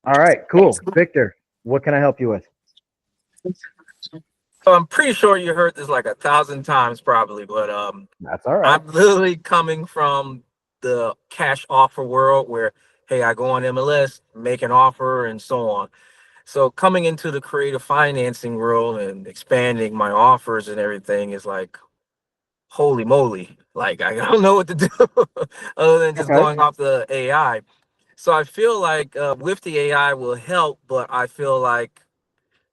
All right, cool. Victor, what can I help you with? So I'm pretty sure you heard this like 1,000 times probably, but That's all right. I'm literally coming from the cash offer world where hey, I go on MLS, make an offer, and so on. So coming into the creative financing world and expanding my offers and everything is like holy moly! Like I don't know what to do other than just Okay. going off the AI. So I feel like with the AI will help, but I feel like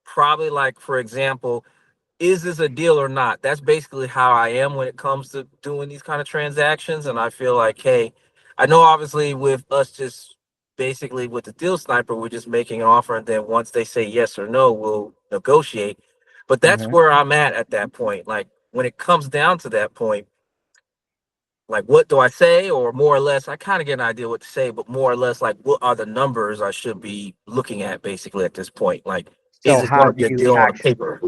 probably like for example, is this a deal or not? That's basically how I am when it comes to doing these kind of transactions. And I feel like, hey, I know obviously with us just basically with the deal sniper, we're just making an offer. And then once they say yes or no, we'll negotiate. But that's Hmm. where I'm at that point. Like when it comes down to that point, like what do I say? Or more or less, I kind of get an idea what to say, but more or less, like what are the numbers I should be looking at basically at this point? Like, is So this going how to do be a you deal on the actually? paper?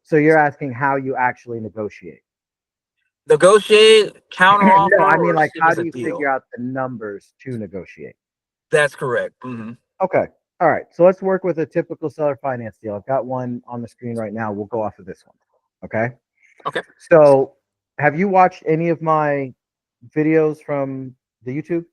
So you're asking how you actually negotiate? Negotiate, counter No, offer, I mean or like see if how it's do a you figure deal. out the numbers to negotiate? That's correct. Okay. All right. So let's work with a typical seller finance deal. I've got one on the screen right now. We'll go off of this one. Okay. Okay. So have you watched any of my videos from the YouTube?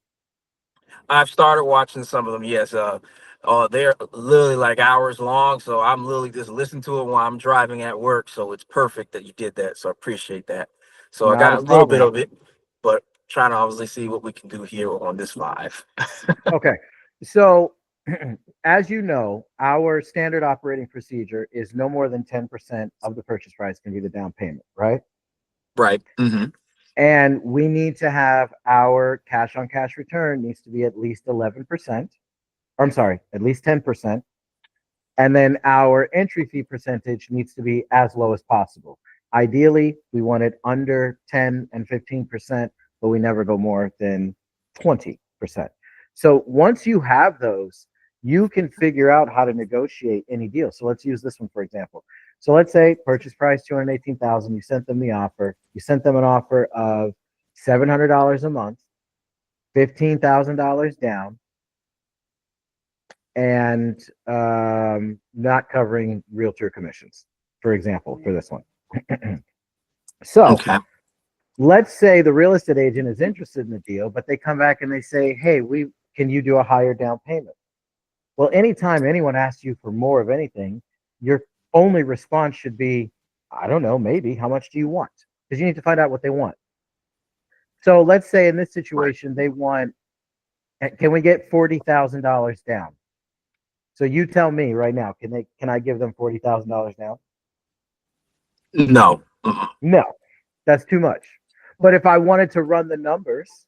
I've started watching some of them. Yes. They're literally like hours long, so I'm literally just listening to it while I'm driving at work. So it's perfect that you did that. So I appreciate that. So I Not got a a little bit problem. of it, but trying to obviously see what we can do here on this live. Okay. So as you know, our standard operating procedure is no more than 10% of the purchase price can be the down payment, right? Right. And we need to have our cash on cash return needs to be at least 11%, or I'm sorry, at least 10%. And then our entry fee percentage needs to be as low as possible. Ideally, we want it under 10 and 15%, but we never go more than 20%. So once you have those, you can figure out how to negotiate any deal. So let's use this one for example. So let's say purchase price 218,000. You sent them the offer. You sent them an offer of $700 a month, $15,000 down, and not covering realtor commissions, for example, for this one. So Okay. let's say the real estate agent is interested in the deal, but they come back and they say, "Hey, we can you do a higher down payment?" Well, anytime anyone asks you for more of anything, your only response should be, "I don't know, maybe. How much do you want?" Because you need to find out what they want. So let's say in this Right. situation, they want, can we get $40,000 down? So you tell me right now, can I give them $40,000 down? No. No, that's too much. But if I wanted to run the numbers,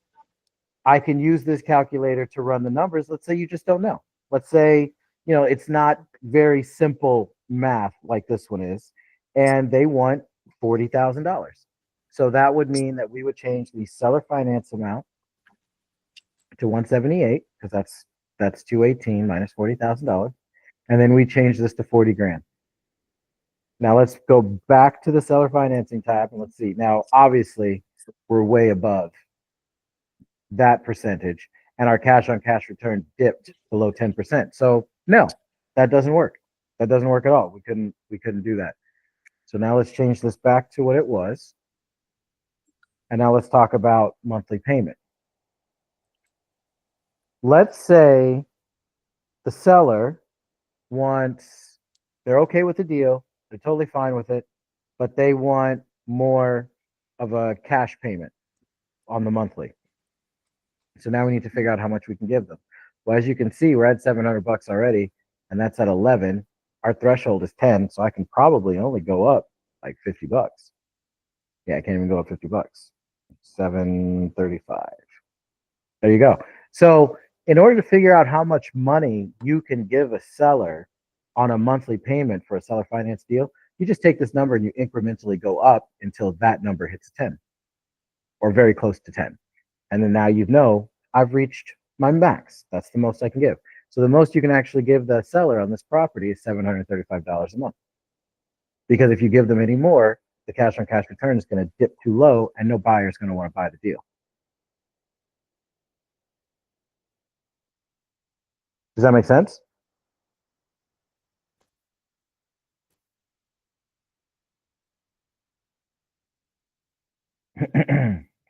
I can use this calculator to run the numbers. Let's say you just don't know. Let's say, it's not very simple math like this one is, and they want $40,000. So that would mean that we would change the seller finance amount to 178 because that's 218 minus $40,000. And then we change this to 40 grand. Now let's go back to the seller financing tab and let's see. Now, obviously, we're way above that percentage, and our cash on cash return dipped below 10%. So no, that doesn't work. That doesn't work at all. We couldn't do that. So now let's change this back to what it was. And now let's talk about monthly payment. Let's say the seller wants, they're okay with the deal, they're totally fine with it, but they want more of a cash payment on the monthly. So now we need to figure out how much we can give them. Well, as you can see, we're at 700 bucks already, and that's at 11. Our threshold is 10, so I can probably only go up like 50 bucks. Yeah, I can't even go up 50 bucks. 735. There you go. So, in order to figure out how much money you can give a seller on a monthly payment for a seller finance deal, you just take this number and you incrementally go up until that number hits 10 or very close to 10. And then now you know I've reached my max. That's the most I can give. So the most you can actually give the seller on this property is $735 a month. Because if you give them any more, the cash on cash return is going to dip too low and no buyer is going to want to buy the deal. Does that make sense?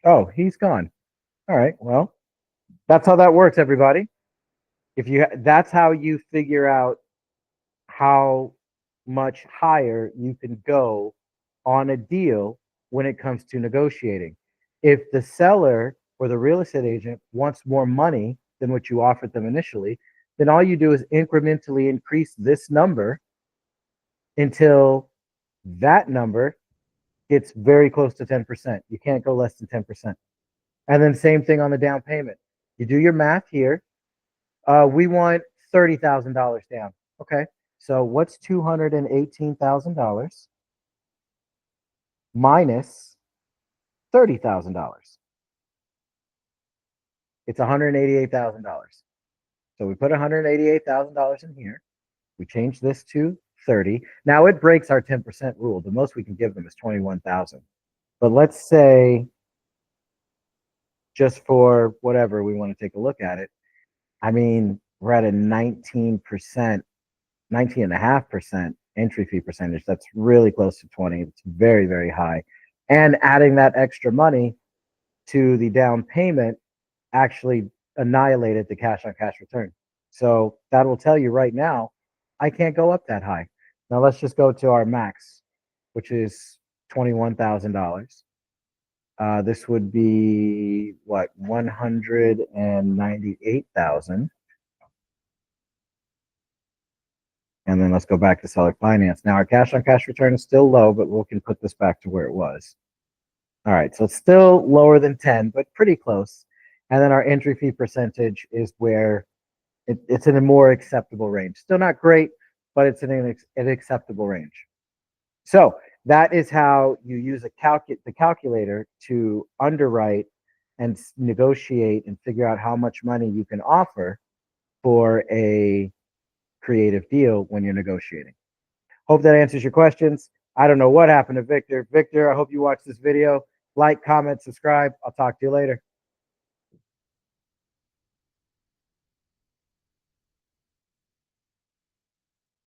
Oh, he's gone. All right. Well, that's how that works, everybody. That's how you figure out how much higher you can go on a deal when it comes to negotiating. If the seller or the real estate agent wants more money than what you offered them initially, then all you do is incrementally increase this number until that number gets very close to 10%. You can't go less than 10%. And then same thing on the down payment. You do your math here. We want $30,000 down. Okay. So what's $218,000 minus $30,000? It's $188,000. So we put $188,000 in here. We change this to 30. Now it breaks our 10% rule. The most we can give them is 21,000. But let's say, just for whatever we want to take a look at it, I mean, we're at a 19%, 19.5% entry fee percentage. That's really close to 20. It's very, very high. And adding that extra money to the down payment actually annihilated the cash on cash return. So that will tell you right now, I can't go up that high. Now let's just go to our max, which is $21,000. This would be what, 198,000. And then let's go back to seller finance. Now our cash on cash return is still low, but we can put this back to where it was. All right, so it's still lower than 10, but pretty close. And then our entry fee percentage is where it's in a more acceptable range. Still not great, but it's in an acceptable range. So that is how you use the calculator to underwrite and negotiate and figure out how much money you can offer for a creative deal when you're negotiating. Hope that answers your questions. I don't know what happened to Victor. Victor, I hope you watch this video. Like, comment, subscribe. I'll talk to you later.